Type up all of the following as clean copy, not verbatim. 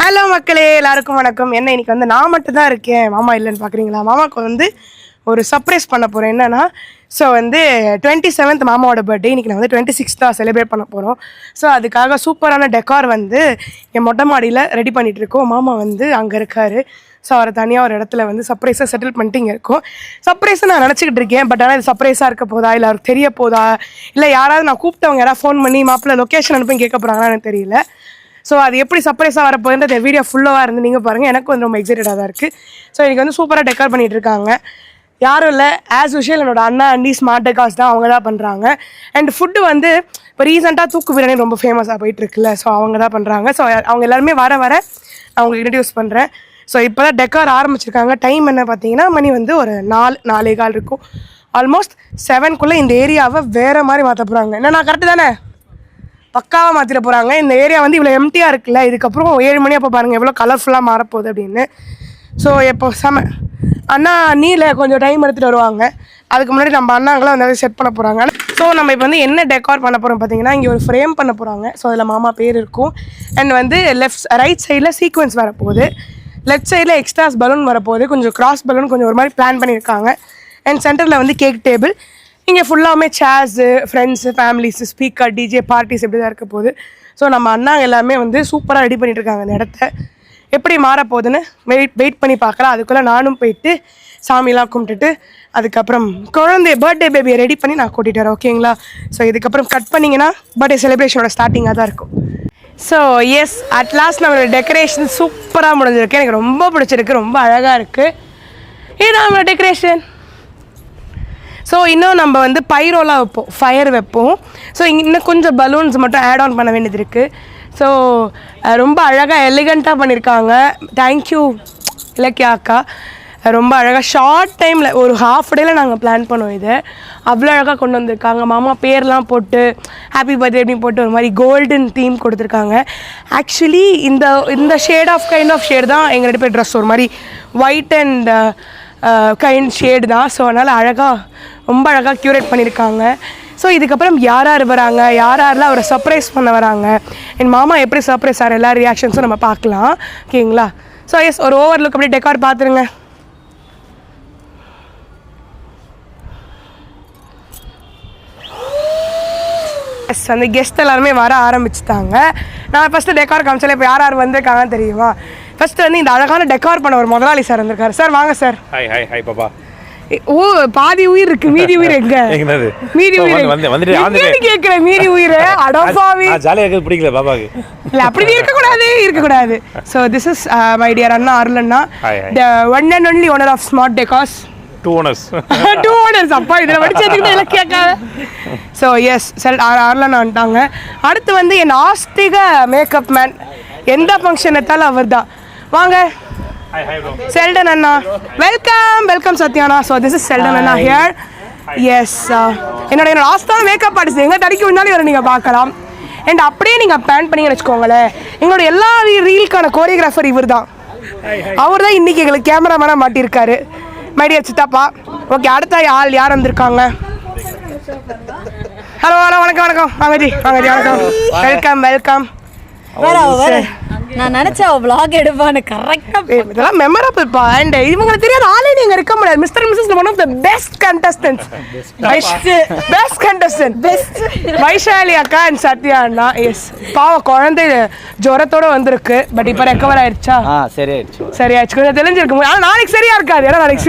Hello மக்களே, எல்லாருக்கும் வணக்கம். என்ன இன்னைக்கு வந்து நான் மட்டும் தான் இருக்கேன், மாமா இல்லைன்னு பார்க்குறீங்களா? மாமாவுக்கு வந்து ஒரு சர்ப்ரைஸ் பண்ண போகிறேன். என்னன்னா, ஸோ வந்து 27th மாமாவோட பர்த்டே. இன்றைக்கி நான் வந்து 26th செலிப்ரேட் பண்ண போகிறோம். ஸோ அதுக்காக சூப்பரான டெக்கார் வந்து என் மொட்டை மாடியில் ரெடி பண்ணிகிட்ருக்கோம். மாமா வந்து அங்கே இருக்கார். ஸோ அவரை தனியாக ஒரு இடத்துல வந்து சர்ப்ரைஸாக செட்டில் பண்ணிட்டு இங்கே இருக்கும். சர்ப்ரைஸாக நான் நினச்சிக்கிட்டு இருக்கேன். பட் ஆனால் இது சர்ப்ரைஸாக இருக்க போதா, இல்லை அவருக்கு தெரிய போதா, இல்லை யாராவது நான் கூப்பிட்டவங்க யாராவது ஃபோன் பண்ணி மாப்பிள்ளை லொக்கேஷன் அனுப்பி கேட்க போகிறாங்கன்னு எனக்கு தெரியல. ஸோ அது எப்படி சர்ப்ரைஸாக வரப்போகுது வீடியோ ஃபுல்லாக இருந்து நீங்கள் பாருங்கள். எனக்கு வந்து ரொம்ப எக்ஸைட்டடாக தான் இருக்குது. ஸோ இன்றைக்கி வந்து சூப்பராக டெக்கார் பண்ணிகிட்டு இருக்காங்க. யாரும் இல்லை, ஆஸ் யூஷுவல் என்னோட அண்ணா அண்டி ஸ்மார்ட் டெக்கார்ஸ் தான், அவங்க தான் பண்ணுறாங்க. அண்ட் ஃபுட்டு வந்து இப்போ ரீசெண்டாக தூக்கு பிரியாணி ரொம்ப ஃபேமஸாக போயிட்டுருக்குல்ல, ஸோ அவங்க தான் பண்ணுறாங்க. ஸோ அவங்க எல்லாருமே வர நான் உங்களுக்கு இன்ட்ரடியூஸ் பண்ணுறேன். ஸோ இப்போ தான் டெக்கார் ஆரம்பிச்சிருக்காங்க. டைம் என்ன பார்த்தீங்கன்னா, மணி வந்து ஒரு 4-4:15 இருக்கும். ஆல்மோஸ்ட் 7க்குள்ளே இந்த ஏரியாவை வேறு மாதிரி மாற்ற போகிறாங்க. என்னண்ணா கரெக்டு தானே? பக்காவாக மாற்றிட போகிறாங்க. இந்த ஏரியா வந்து இவ்வளோ எம்டியாக இருக்குல்ல, இதுக்கப்புறம் 7 மணி அப்போ பாருங்கள் எவ்வளோ கலர்ஃபுல்லாக மாறப்போகுது அப்படின்னு. ஸோ இப்போ அண்ணா நீல கொஞ்சம் டைம் எடுத்துகிட்டு வருவாங்க. அதுக்கு முன்னாடி நம்ம அண்ணாங்களாம் வந்து செட் பண்ண போகிறாங்க. ஸோ நம்ம இப்போ வந்து என்ன டெக்கார் பண்ண போகிறோம் பார்த்தீங்கன்னா, இங்கே ஒரு ஃப்ரேம் பண்ண போகிறாங்க. ஸோ அதில் மாமா பேர் இருக்கும். அண்ட் வந்து ரைட் சைடில் சீக்வன்ஸ் வரப்போகுது, லெஃப்ட் சைடில் எக்ஸ்ட்ராஸ் பலூன் வரப்போகுது, கொஞ்சம் கிராஸ் பலூன் கொஞ்சம் ஒரு மாதிரி பிளான் பண்ணியிருக்காங்க. அண்ட் சென்டரில் வந்து கேக் டேபிள், இங்கே ஃபுல்லாமே chairs, friends, families, speaker, DJ, parties இப்படி தான் இருக்க போகுது. ஸோ நம்ம அண்ணாங்க எல்லாமே வந்து சூப்பராக ரெடி பண்ணிகிட்ருக்காங்க. இந்த இடத்த எப்படி மாறப்போகுதுன்னு வெயிட் பண்ணி பார்க்கலாம். அதுக்குள்ளே நானும் போயிட்டு சாமிலாம் கும்பிட்டுட்டு அதுக்கப்புறம் குழந்தை பர்த்டே பேபியை ரெடி பண்ணி நான் கூட்டிகிட்டு வரேன். ஓகேங்களா? ஸோ இதுக்கப்புறம் கட் பண்ணிங்கன்னா பர்த்டே செலிப்ரேஷனோட ஸ்டார்டிங்காக தான் இருக்கும். ஸோ எஸ், அட் லாஸ்ட் நம்மளோட டெக்கரேஷன் சூப்பராக முடிஞ்சிருக்கு. எனக்கு ரொம்ப பிடிச்சிருக்கு, ரொம்ப அழகாக இருக்குது. இதுதான் நம்மளோட டெக்கரேஷன். ஸோ இன்னும் நம்ம வந்து பைரோலாம் வைப்போம், ஃபயர் வைப்போம். ஸோ இன்னும் கொஞ்சம் பலூன்ஸ் மட்டும் ஆட் ஆன் பண்ண வேண்டியது இருக்குது. ஸோ ரொம்ப அழகாக எலிகண்ட்டாக பண்ணியிருக்காங்க. தேங்க்யூ இலக்கியா அக்கா, ரொம்ப அழகாக ஷார்ட் டைமில் ஒரு ஹாஃப் டேயில் நாங்கள் பிளான் பண்ணோம். இதை அவ்வளோ அழகாக கொண்டு வந்திருக்காங்க. மாமா பேர்லாம் போட்டு ஹாப்பி பர்த்டே அப்படின்னு போட்டு ஒரு மாதிரி கோல்டன் தீம் கொடுத்துருக்காங்க. ஆக்சுவலி இந்த கைண்ட் ஆஃப் ஷேட் தான் எங்கள் 2 பேர் ட்ரெஸ், ஒரு மாதிரி ஒயிட் அண்ட் கைண்ட் ஷேடு தான். ஸோ அதனால் ரொம்ப அழகாக க்யூரேட் பண்ணியிருக்காங்க. ஸோ இதுக்கப்புறம் யார் வராங்க, யாரெல்லாம் அவரை சர்ப்ரைஸ் பண்ண வராங்க, என் மாமா எப்படி சர்ப்ரைஸ் ஆகிற எல்லா ரியாக்ஷன்ஸும் நம்ம பார்க்கலாம். ஓகேங்களா? ஸோ எஸ், ஒரு ஓவர்லுக் அப்படியே டெக்கார் பார்த்துருங்க. எஸ், அந்த கெஸ்ட் எல்லாருமே வர ஆரம்பிச்சுட்டாங்க. நான் ஃபஸ்ட்டு டெக்கார் காமிச்சாலே இப்போ யார் வந்திருக்காங்கன்னு தெரியுமா? ஃபஸ்ட்டு வந்து இந்த அழகான டெக்கார் பண்ண ஒரு முதலாளி சார் வந்திருக்காரு. சார் வாங்க சார். ஹாய் பாப்பா. ஓ, பாதி உயிர் இருக்கு, மீதி உயிர் எங்க? மீதி உயிர் வந்து கேக்குற மீதி உயிர் அடப்பாவி ஜாலியா இருக்கு, பிடிக்கல பாபாக்கு. இல்ல அப்படி இருக்க கூடாது. So this is my dear அண்ணா அருளண்ணா, the one and only owner of Smart Decors. two owners அப்பா இதுல வடிச்சதுக்கு எல்லாம் கேட்காத. சோ எஸ், அருளண்ணா வந்துட்டாங்க. அடுத்து வந்து என் ஆஸ்திக மேக்கப் மேன், எந்த ஃபங்க்ஷன் எடுத்தாலும் அவர் தான். வாங்க Seldon Anna, welcome Satyana. So this is Seldon Anna here. Yes, என்னோட ஆஸ்தான மேக்கப் ஆர்டிஸ்ட் எங்கே தடிக்க முன்னாடி வர நீங்கள் பார்க்கலாம். அண்ட் அப்படியே நீங்கள் பிளான் பண்ணிங்கன்னு வச்சுக்கோங்களேன், எங்களோட எல்லா ரீலுக்கான கோரியோகிராஃபர் இவர் தான். அவர் தான் இன்றைக்கி எங்களுக்கு கேமராமேனாக மாட்டியிருக்காரு. மைடியர் சித்தாப்பா. ஓகே, அடுத்த யார் வந்திருக்காங்க? ஹலோ வணக்கம் வாங்கஜி வணக்கம். வெல்கம். நான் நினைச்சா vlog எடுப்பானு கரெக்ட்டா. இதெல்லாம் மெமரபிள் பா. அண்ட் இவங்களுக்கு தெரியாத ஆளே நீங்க இருக்க முடியாது. Mister missus one of the best contestants. Best Vaishali அக்கா அண்ட் சத்யா அண்ணா. எஸ், பாவ குழந்தை ஜுரத்தோட வந்திருக்கு. பட் இப்போ ரெக்கவர் ஆயிடுச்சா? சரியாயிடுச்சு. கொஞ்சம் தெரிஞ்சிருக்கு. ஆனால் நாளைக்கு சரியா இருக்காது, ஏன்னா நாளைக்கு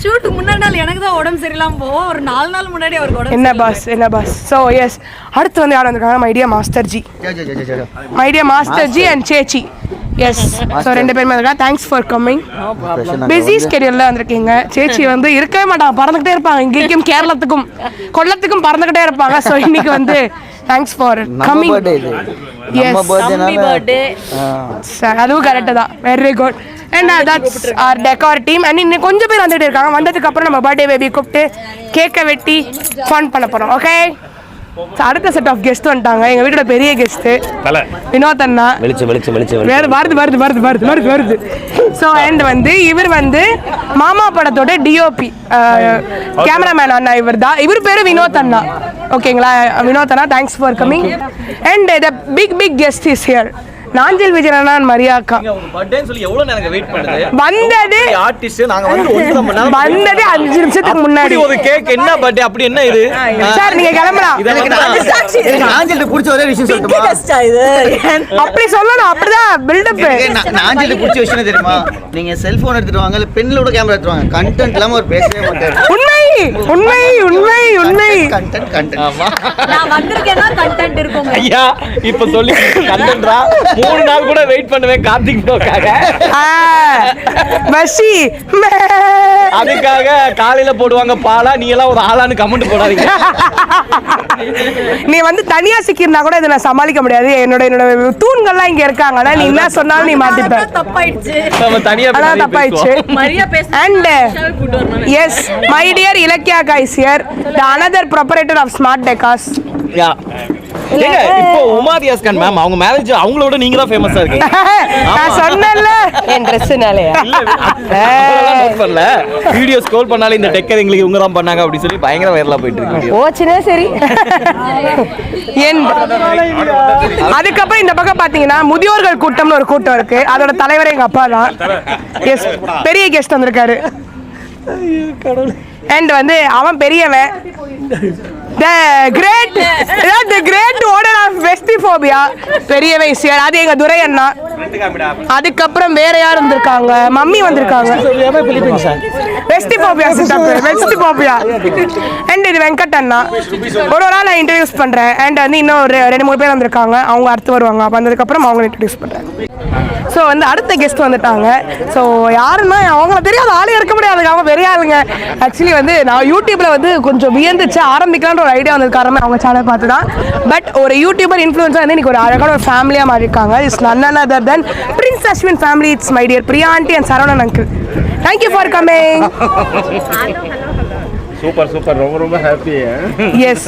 ஷூட் முன்னாடி நாள் எனக்கு தான் உடம்பு சரியில்லாம போவோம். ஒரு 4 நாள் முன்னாடி அவருக்கு உடம்பு என்ன பாஸ். ஸோ எஸ், அடுத்து வந்து யார் வந்திருக்காங்க? மைடியா மாஸ்டர் ஜி அண்ட் சேச்சி. எஸ், ஸோ 2 பேருமே இருக்கா. Thanks for coming. பிஸி ஸ்கெடியூலில் வந்திருக்கீங்க. சேச்சி வந்து இருக்கவே மாட்டாங்க, பறந்துக்கிட்டே இருப்பாங்க. இங்கேயும் கேரளத்துக்கும் கொல்லத்துக்கும் பறந்துக்கிட்டே இருப்பாங்க. ஸோ இன்னைக்கு வந்து தேங்க்ஸ் ஃபார் கம்மிங். சார் அதுவும் கரெக்டு தான். Very good. And that's our decor team. And இன்னும் கொஞ்சம் பேர் வந்துட்டு இருக்காங்க. வந்ததுக்கு அப்புறம் நம்ம பர்த்டே பேபி கூப்பிட்டு கேக்கை வெட்டி ஃபன் பண்ண போகிறோம். ஓகே, அடுத்த செட் ஆஃப் கெஸ்ட் வந்துட்டாங்க. எங்க வீட்டோட பெரிய கெஸ்ட் வினோத் அண்ணா. வருது. ஸோ அண்ட் வந்து இவர் வந்து மாமா படத்தோட டிஓபி கேமராமேன் அண்ணா. இவர் பேரு வினோத் அண்ணா. ஓகேங்களா வினோத் அண்ணா, thanks for coming. And the big guest is here, Nanjil விஜயண்ணா மரியாக்கா. வந்தது 5 நிமிஷத்துக்கு முன்னாடி. ஒரு கேக் என்ன பர்த்டே அப்படி என்ன இது சார் நீங்க கிளம்பலாம். நாஞ்சிலுக்கு பிடிச்ச ஒரே விஷயம் சொல்லட்டுமா? அப்படி சொல்லணும், அப்படிதான் பில்டப். நாஞ்சிலுக்கு பிடிச்ச விஷயம் தெரியுமா? நீங்க செல்போன் எடுத்துட்டு வாங்க, இல்ல பென்ல கூட கேமரா எடுத்துட்டு வாங்க, கண்டென்ட் இல்லாம ஒரு பேசவே மாட்டாரு. உண்மை கண்டென்ட். ஆமா நான் வந்திருக்கேன்னா கண்டென்ட் இருக்கும் ஐயா. இப்ப சொல்லி கண்டென்ட்ரா 3 நாள் கூட வெயிட் பண்ணுவேன் கார்த்திக் ப்ரோக்காக. பசி அதுக்காக காலையில போடுவாங்க பாலா, நீ எல்லாம் ஒரு ஆளான்னு கமெண்ட் போடாதீங்க. நீ வந்து தனியா சிக்கிருந்தா கூட இதை நான் சமாளிக்க முடியாது. என்னோட தூண்கள்லாம் இங்க இருக்காங்க. ஆனா நீ என்ன சொன்னாலும் நீ மாத்திப்ப. தப்பாயிடுச்சு. நம்ம தனியா தப்பாயிடுச்சு. மரியா பேச And yes, my dear Ilakya guys here, the another proprietor of Smart Decors. ஏங்க இப்போ உமாதியாஸ்கன் மேம் அவங்க மேரேஜ் அவங்களோட நீங்க தான் ஃபேமஸா இருக்கீங்க. நான் சொன்னேன்ல என் Dressனாலயா. நோட் பண்ணல. வீடியோ ஸ்க்ரோல் பண்ணாலே இந்த டெக்கர் எங்களுக்கு இவங்க தான் பண்ணாங்க அப்படி சொல்லி பயங்கர வைரலா போயிட்டு இருக்கு வீடியோ. ஓச்சினே சரி. அதுக்கப்புறம் இந்த பக்கம் பாத்தீங்கன்னா முதியோர்கள் கூட்டம்னு ஒரு கூட்டம் இருக்கு. அதோட தலைவர் எங்க அப்பா தான். எஸ், பெரிய கெஸ்ட் வந்திருக்காரு. அண்ட் வந்து அவன் பெரியவன். The great owner of Vestiphobia பெரியவன் இசியர். அது எங்க துரை அண்ணா. அதுக்கப்புறம் வேற யார் வந்திருக்காங்க? மம்மி வந்திருக்காங்க. Vestiphobia. அண்ட் இது வெங்கட் அண்ணா. ஒரு ஆள் நான் இன்ட்ரடியூஸ் பண்றேன். அண்ட் வந்து இன்னும் ஒரு 2-3 பேர் வந்திருக்காங்க. அவங்க அடுத்து வருவாங்க. அப்ப வந்ததுக்கப்புறம் அவங்க இன்ட்ரடியூஸ் பண்றேன். ஸோ வந்து அடுத்த கெஸ்ட் வந்துட்டாங்க. ஸோ யாருன்னா அவங்கள தெரியாத ஆளே இருக்க முடியாது. அவங்க பெரிய ஆளுங்க. ஆக்சுவலி வந்து நான் யூடியூப்ல வந்து கொஞ்சம் வியந்துச்சு ஆரம்பிக்கலான்ற ஒரு ஐடியா வந்தது காரணமே அவங்க சேனல் பார்த்து தான். பட் ஒரு யூடியூபர் இன்ஃப்ளூயன்ஸாக வந்து இன்னைக்கு ஒரு அழகான ஒரு ஃபேமிலியாக மாறி இருக்காங்க. It's none other than Prince Ashwin family. It's my dear Priya aunty and Saravanan uncle. Thank you for coming. Super ரொம்ப ஹாப்பி. எஸ்.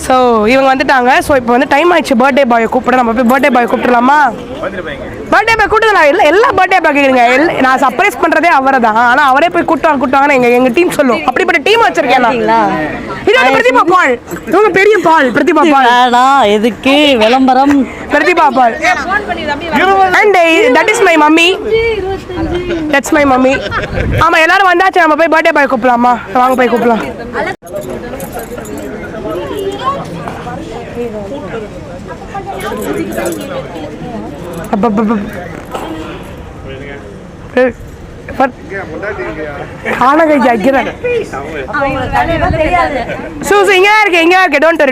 ஸோ இவங்க வந்துட்டாங்க. ஸோ இப்போ வந்து டைம் ஆயிடுச்சு பர்த்டே பாயை கூப்பிட. நம்ம போய் பர்த்டே பாய் கூப்பிடலாமா? பர்த்டே பாய் கூப்பிட்டு நான் எல்லா பர்த்டே பாய் கேட்குறீங்க. நான் சர்ப்ரைஸ் பண்ணுறதே அவரை தான். ஆனால் அவரே போய் கூட்டுவாங்கன்னு எங்கள் டீம் சொல்லும். அப்படிப்பட்ட டீம் வச்சிருக்கேன் நான். இது வந்து பிரதிபா பால். இவங்க பெரிய பால் பிரதிபா பால். எதுக்கு விளம்பரம்? Prathiba Paul. And that is my mummy. That's my mummy. ஆமா எல்லாரும் வந்தாச்சு. நம்ம போய் பர்த்டே பாய் கூப்பிடலாமா? வாங்க போய் கூப்பிடலாம்.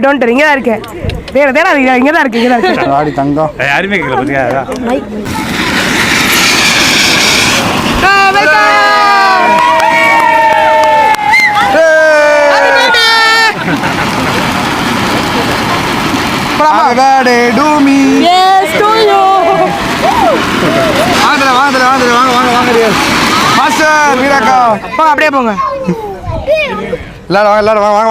டோன்ட் வரி இங்க தான் இருக்கேன். வேற இங்க தான் இருக்கு. ஆடி தங்கம் யாருமே கேட்கல பத்தியா? அப்படியே போங்க. எல்லாரும் வாங்க.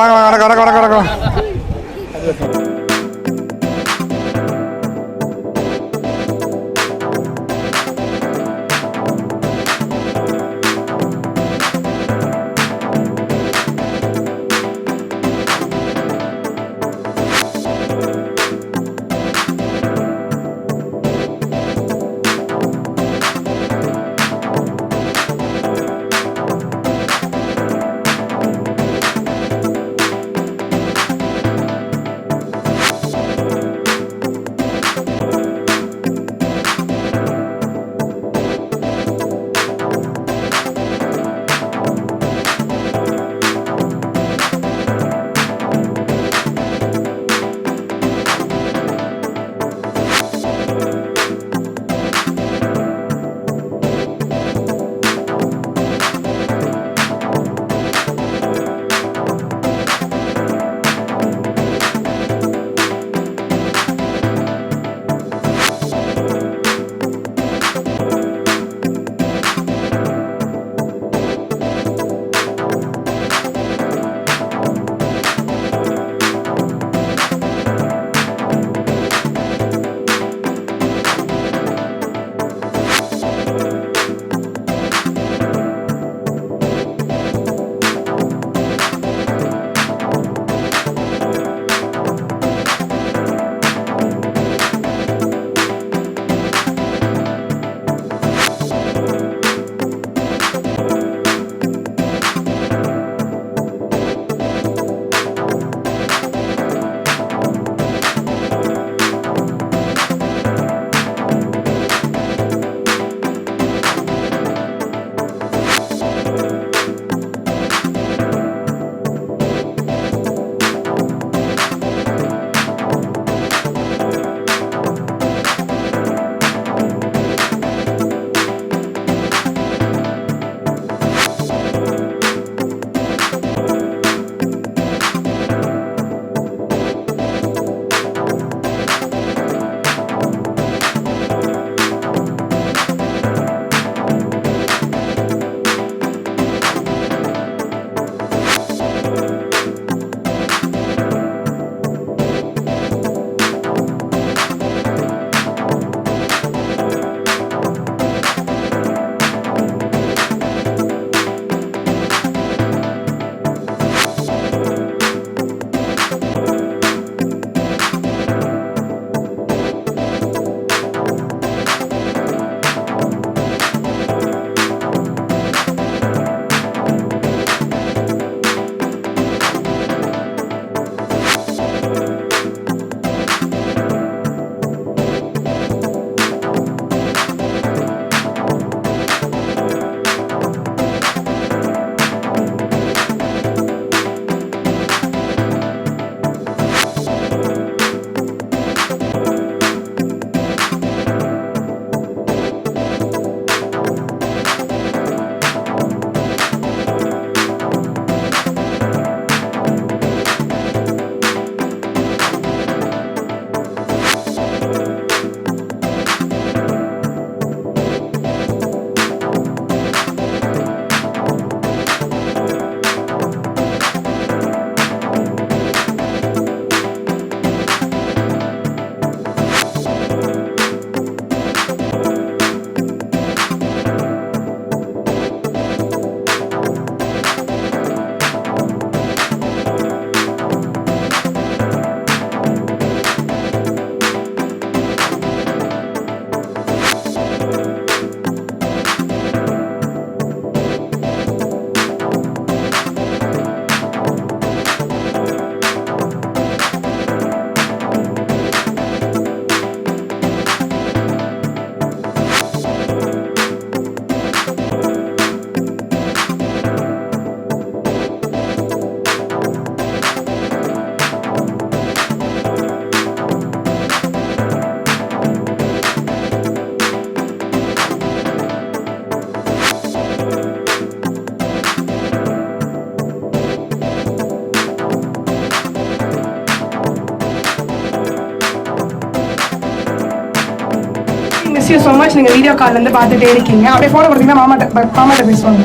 Miss you so much. நீங்கள் வீடியோ கால் வந்து பார்த்துட்டே இருக்கீங்க. அப்படியே ஃபோனை கொடுத்தீங்கன்னா மாமாட்ட பேசுவாங்க.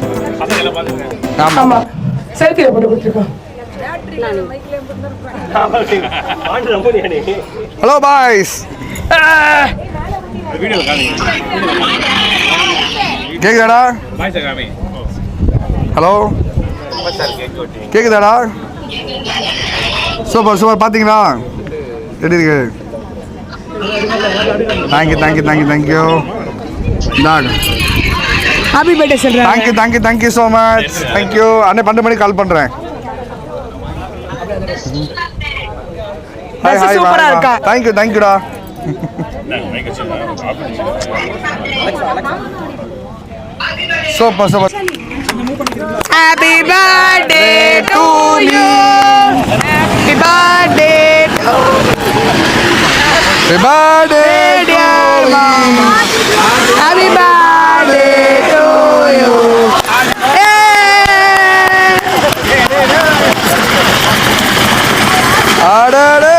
ஆமாம், செல்ஃபியில் போட்டு கொடுத்துருக்கோம். ஹலோ பாய்ஸ், கேக்குதாடா? ஹலோ, கேக்குதாடா? Super super. பார்த்தீங்களா எப்படி இருக்கு? Thank you thank you thank you thank you. இந்தாங்க, ஹாப்பி பர்த்டே சொல்கிறேன். Thank you thank you thank you so much. Thank you. அண்ணே 12 மணிக்கு கால் பண்ணுறேன். Hi hi. சூப்பரா இருக்கா? தேங்க்யூ தேங்க்யூடா. Super super. Happy birthday to you. Happy birthday to Happy birthday dear mama. Happy birthday to you. அடடே.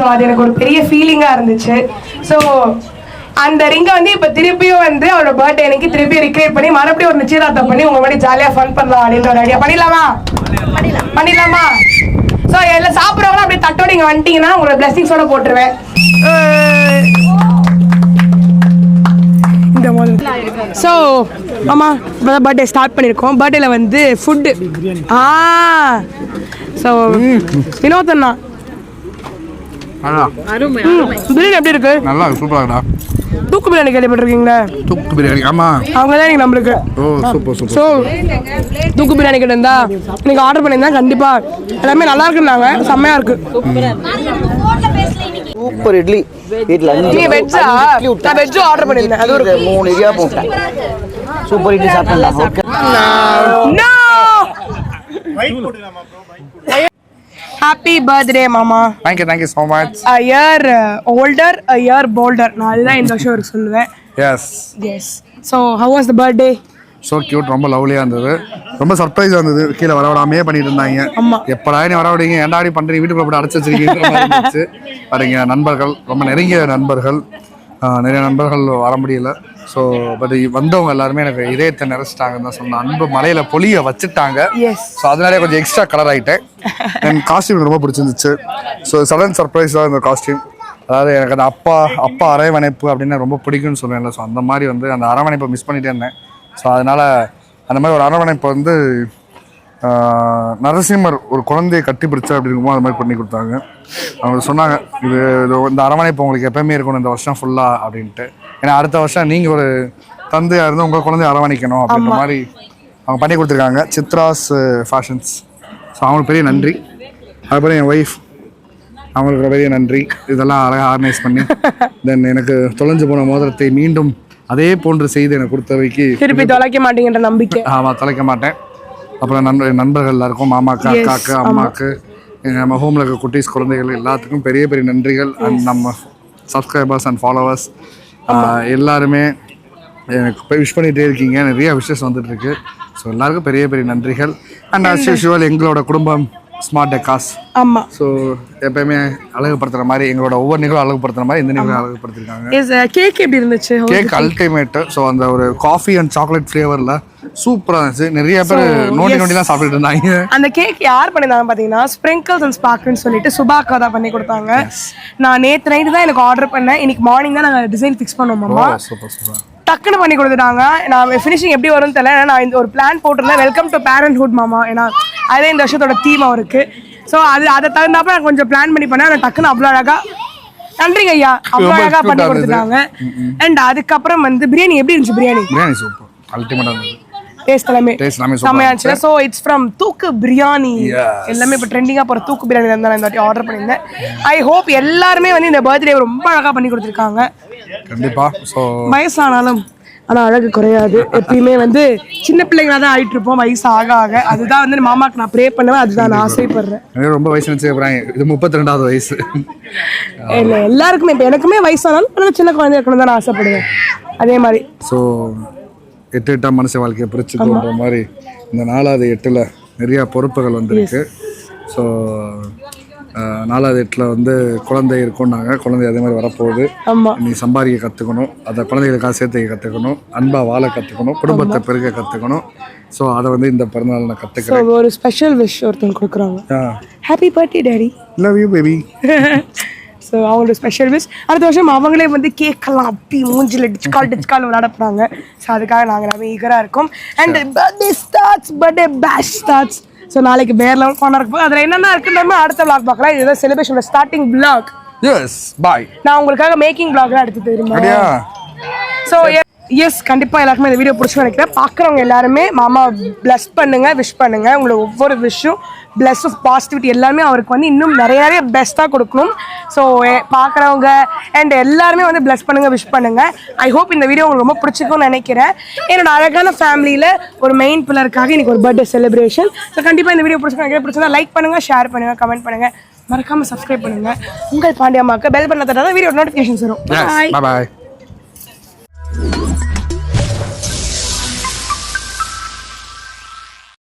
So அது எனக்கு ஒரு பெரிய ஃபீலிங்காக இருந்துச்சு. ஸோ அந்த ரிங்கை வந்து இப்போ திருப்பியும் வந்து அவரோட பர்த்டே எனக்கு திருப்பியும் ரிக்ரியேட் பண்ணி மறுபடியும் ஒரு நிச்சயதார்த்தம் பண்ணி உங்க மாதிரி ஜாலியாக ஃபன் பண்ணலாம் அப்படின்ற ஒரு ஐடியா பண்ணிடலாமா? ஸோ எல்லாம் சாப்பிட்றவங்க அப்படியே தட்டோட நீங்கள் வந்துட்டீங்கன்னா உங்களோட பிளெஸிங்ஸோட போட்டுருவேன். இந்த மாதிரி ஸோ ஆமாம் இப்போ தான் பர்த்டே ஸ்டார்ட் பண்ணியிருக்கோம். பர்த்டேல வந்து ஃபுட்டு ஸோ வினோத் அண்ணா பிரியாணி எப்படி இருக்கு? நல்லா இருக்கு, சூப்பரா இருக்குடா. தூக்கு பிரியாணி கேள்விப்பட்டிருக்கீங்களா? தூக்கு பிரியாணி, ஆமா. அவங்க தான் எனக்கு நம்மளுக்கு. ஓ சூப்பர் சூப்பர். ஸோ தூக்கு பிரியாணி கிட்ட இருந்தா நீங்கள் ஆர்டர் பண்ணியிருந்தா கண்டிப்பாக எல்லாமே நல்லா இருக்குன்னாங்க. செம்மையாக இருக்கு. சூப்பர் இட்லி. வீட்டில் நீங்கள் வெஜ்ஜா? நான் வெஜ்ஜும் ஆர்டர் பண்ணியிருந்தேன். அது ஒரு 3 இடியாப்பம். சூப்பர் இட்லி சாப்பிடலாம். ஓகே. ஹாப்பி பர்த்டே மாமா. Thank you so much. a year older, a year bolder. நான் அதுதான் இந்த வருஷம் ஒரு சொல்லுவேன். Yes. So how was the birthday? So cute, ரொம்ப லவ்லியாக இருந்தது, ரொம்ப சர்ப்ரைஸாக இருந்தது. கீழே வரவிடாமையே பண்ணிட்டு இருந்தாங்க. எப்படா நீ வரவிடுங்க, ஏன்டாடி பண்ணுறீங்க, வீட்டுக்குள்ள போட்டு அடைச்சி வச்சிருக்கீங்க பாருங்க. நண்பர்கள், ரொம்ப நெருங்கிய நண்பர்கள், நிறைய நண்பர்கள் வர முடியல. ஸோ பட் வந்தவங்க எல்லாருமே எனக்கு இதயத்தை நிறைச்சிட்டாங்கன்னு தான் சொன்னேன். அன்பு மலையில் பொலிய வச்சுட்டாங்க. ஸோ அதனாலே கொஞ்சம் எக்ஸ்ட்ரா கலர் ஆகிட்டேன். எனக்கு காஸ்டியூம் ரொம்ப பிடிச்சிருந்துச்சு. ஸோ சடன் சர்ப்ரைஸாக இந்த காஸ்டியூம். அதாவது எனக்கு அந்த அப்பா அரவணைப்பு அப்படின்னு ரொம்ப பிடிக்கும்னு சொல்லுவேன்ல. ஸோ அந்த மாதிரி வந்து அந்த அரவணைப்பை மிஸ் பண்ணிகிட்டே இருந்தேன். ஸோ அதனால் அந்த மாதிரி ஒரு அரவணைப்பை வந்து நரசிம்மர் ஒரு குழந்தையை கட்டி பிடிச்சா அப்படி இருக்குமோ அது மாதிரி பண்ணி கொடுத்தாங்க. அவங்க சொன்னாங்க இது இந்த அரவணைப்பு உங்களுக்கு எப்போயுமே இருக்கணும் இந்த வருஷம் ஃபுல்லாக அப்படின்ட்டு. ஏன்னா அடுத்த வருஷம் நீங்கள் ஒரு தந்தையாக இருந்து உங்கள் குழந்தைய அரவணைக்கணும் அப்படின்ற மாதிரி அவங்க பண்ணி கொடுத்துருக்காங்க. சித்ராஸ் ஃபேஷன்ஸ். ஸோ அவங்களுக்கு பெரிய நன்றி. அதுக்கப்புறம் என் ஒய்ஃப், அவங்களுக்கு பெரிய நன்றி. இதெல்லாம் அழகாக ஆர்கனைஸ் பண்ணி தென் எனக்கு தொலைஞ்சு போன மோதிரத்தை மீண்டும் அதே போன்று செய்து எனக்கு கொடுத்தவைக்கு திருப்பி தொலைக்க மாட்டேங்கிற நம்பிக்கை. ஆமாம், தொலைக்க மாட்டேன். அப்புறம் நண்பர்கள் எல்லாருக்கும், மாமாக்கு, அக்காவுக்கு, அம்மாவுக்கு, நம்ம ஹோமில் இருக்க குட்டீஸ் குழந்தைகள் எல்லாத்துக்கும் பெரிய பெரிய நன்றிகள். அண்ட் நம்ம சப்ஸ்கிரைபர்ஸ் அண்ட் ஃபாலோவர்ஸ் எல்லாருமே எனக்கு விஷ் பண்ணிகிட்டே இருக்கீங்க. நிறைய விஷஸ் வந்துட்டு இருக்கு. ஸோ எல்லாருக்கும் பெரிய பெரிய நன்றிகள். அண்ட் அஸ் யூஷுவல் எங்களோட குடும்பம் ஸ்மார்ட் டெக்காஸ். ஆமாம். ஸோ எப்பயுமே அழகுப்படுத்துகிற மாதிரி எங்களோட ஒவ்வொரு நிகழ்வும் அழகுப்படுத்துகிற மாதிரி இந்த நிகழ்வு அழகுப்படுத்திருக்காங்க. கேக் எப்படி இருந்துச்சு? Cake ultimate. ஸோ அந்த ஒரு காஃபி அண்ட் சாக்லேட் ஃப்ளேவரில் சூப்பராக இருந்துச்சு. நிறைய பேர் நோண்டி தான் சாப்பிட்டுட்டு இருந்தாங்க. அந்த கேக் யார் பண்ணியிருந்தாங்க பார்த்தீங்கன்னா ஸ்ப்ரிங்கிள்ஸ் அண்ட் ஸ்பார்க்னு சொல்லிட்டு சுபாக்கா தான் பண்ணி கொடுத்தாங்க. நான் நேற்று நைட்டு தான் எனக்கு ஆர்டர் பண்ணேன். இன்னைக்கு மார்னிங் தான் நாங்கள் டிசைன் ஃபிக்ஸ் பண்ணுவோம்மா. Super super. டக்குன்னு பண்ணி கொடுத்துட்டாங்க. நான் ஃபினிஷிங் எப்படி வரும்னு தெரியல. நான் இந்த ஒரு பிளான் போட்டிருந்தேன், வெல்கம் டு பேரண்ட்ஹுட் மாமா. ஏன்னா அதே இந்த வருஷத்தோட தீம் அவருக்கு. ஸோ அதை தகுந்தாப்ப நான் கொஞ்சம் பிளான் பண்ணி பண்ணேன். நான் டக்குன்னு அவ்வளோ அழகா, நன்றிங்க ஐயா, அவ்வளோ அழகா பண்ணி கொடுத்துட்டாங்க. அண்ட் அதுக்கப்புறம் வந்து பிரியாணி எப்படி இருந்துச்சு? பிரியாணி சூப்பர், அல்டிமேட்டா இருந்துச்சு. டேஸ்ட் எல்லாமே செம்மையா இருந்துச்சு. ஸோ இட்ஸ் ஃப்ரம் தூக்கு பிரியாணி. எல்லாமே இப்போ ட்ரெண்டிங்காக போகிற தூக்கு பிரியாணி தான் நான் இந்த வாட்டி ஆர்டர் பண்ணியிருந்தேன். ஐ ஹோப் எல்லாருமே வந்து இந்த பர்த்டே ரொம்ப அழகாக பண்ணி கொடுத்துருக்காங்க. கண்டிப்பா. ஸோ வயசானாலும் ஆனால் அழகு குறையாது. எப்பயுமே வந்து சின்ன பிள்ளைங்களா தான் ஆகிட்டு இருப்போம் வயசு ஆக ஆக. அதுதான் வந்து மாமாக்கு நான் ப்ரே பண்ணுவேன், அதுதான் நான் ஆசைப்படுறேன். ரொம்ப வயசு இது 32வது வயசு இல்லை எல்லாருக்குமே. இப்போ எனக்குமே வயசானாலும் சின்ன குழந்தை இருக்கணும் தான் நான் ஆசைப்படுவேன். அதே மாதிரி ஸோ 8 மனுஷ வாழ்க்கையை பிரிச்சுக்கிற மாதிரி இந்த 4வது 8ல் நிறையா பொறுப்புகள் வந்துருக்கு. ஸோ 4வது 8ல் வந்து குழந்தை இருக்கும்னாங்க. குழந்தை அதே மாதிரி வரப்போகுது. நீ சம்பாதிக்க கற்றுக்கணும், அதை குழந்தைகளுக்காக சேர்த்து கற்றுக்கணும், அன்பாக வாழ கற்றுக்கணும், குடும்பத்தை பெருக கற்றுக்கணும். ஸோ அதை வந்து இந்த பிறந்தநாள் நான் கற்றுக்கிறேன். ஒரு ஸ்பெஷல் விஷ் ஒருத்தங்க கொடுக்குறாங்க. Happy birthday daddy, love you baby. So அவங்களோட ஸ்பெஷல் விஷ். அடுத்த வருஷம் அவங்களே வந்து கேட்கலாம் அப்படி மூஞ்சில் டிச்கால் விளையாட போகிறாங்க. ஸோ அதுக்காக நாங்கள் எல்லாமே ஈகராக இருக்கோம். அண்ட் பர்த்டே ஸ்டார்ட்ஸ், பர்த்டே பேஷ் ஸ்டார்ட்ஸ். ஸோ நாளைக்கு வேற லெவல் கொண்டா இருக்கும். அதில் என்னென்ன இருக்குன்னு அடுத்த vlog பார்க்கலாம். இதுதான் செலிப்ரேஷனோட ஸ்டார்டிங் vlog. Yes bye. நான் உங்களுக்காக மேக்கிங் vlogலாம் எடுத்து தெரியுமா? ஸோ எஸ், கண்டிப்பாக எல்லாருக்குமே இந்த வீடியோ பிடிச்சி நினைக்கிறேன். பார்க்குறவங்க எல்லாருமே மாமா பிளஸ் பண்ணுங்க, விஷ் பண்ணுங்க. உங்களோட ஒவ்வொரு விஷயம் பிளஸ் ஆஃப் பாசிட்டிவிட்டி எல்லாமே அவருக்கு வந்து இன்னும் நிறைய பெஸ்ட்டாக கொடுக்கணும். ஸோ பார்க்குறவங்க அண்ட் எல்லாருமே வந்து பிளஸ் பண்ணுங்க, விஷ் பண்ணுங்க. ஐ ஹோப் இந்த வீடியோ உங்களுக்கு ரொம்ப பிடிச்சிக்கும்னு நினைக்கிறேன். என்னோட அழகான ஃபேமிலியில் ஒரு மெயின் பில்லருக்காக இன்னைக்கு ஒரு பர்த்டே செலிப்ரேஷன். ஸோ கண்டிப்பாக இந்த வீடியோ பிடிச்சிருந்தா லைக் பண்ணுங்க, ஷேர் பண்ணுங்க, கமெண்ட் பண்ணுங்க, மறக்காம சப்ஸ்கிரைப் பண்ணுங்க. உங்கள் பாண்டியம்மாக்கு பெல் பண்ண தட்டா தான் வீடியோ நோட்டிஃபிகேஷன்ஸ் வரும். பாய்.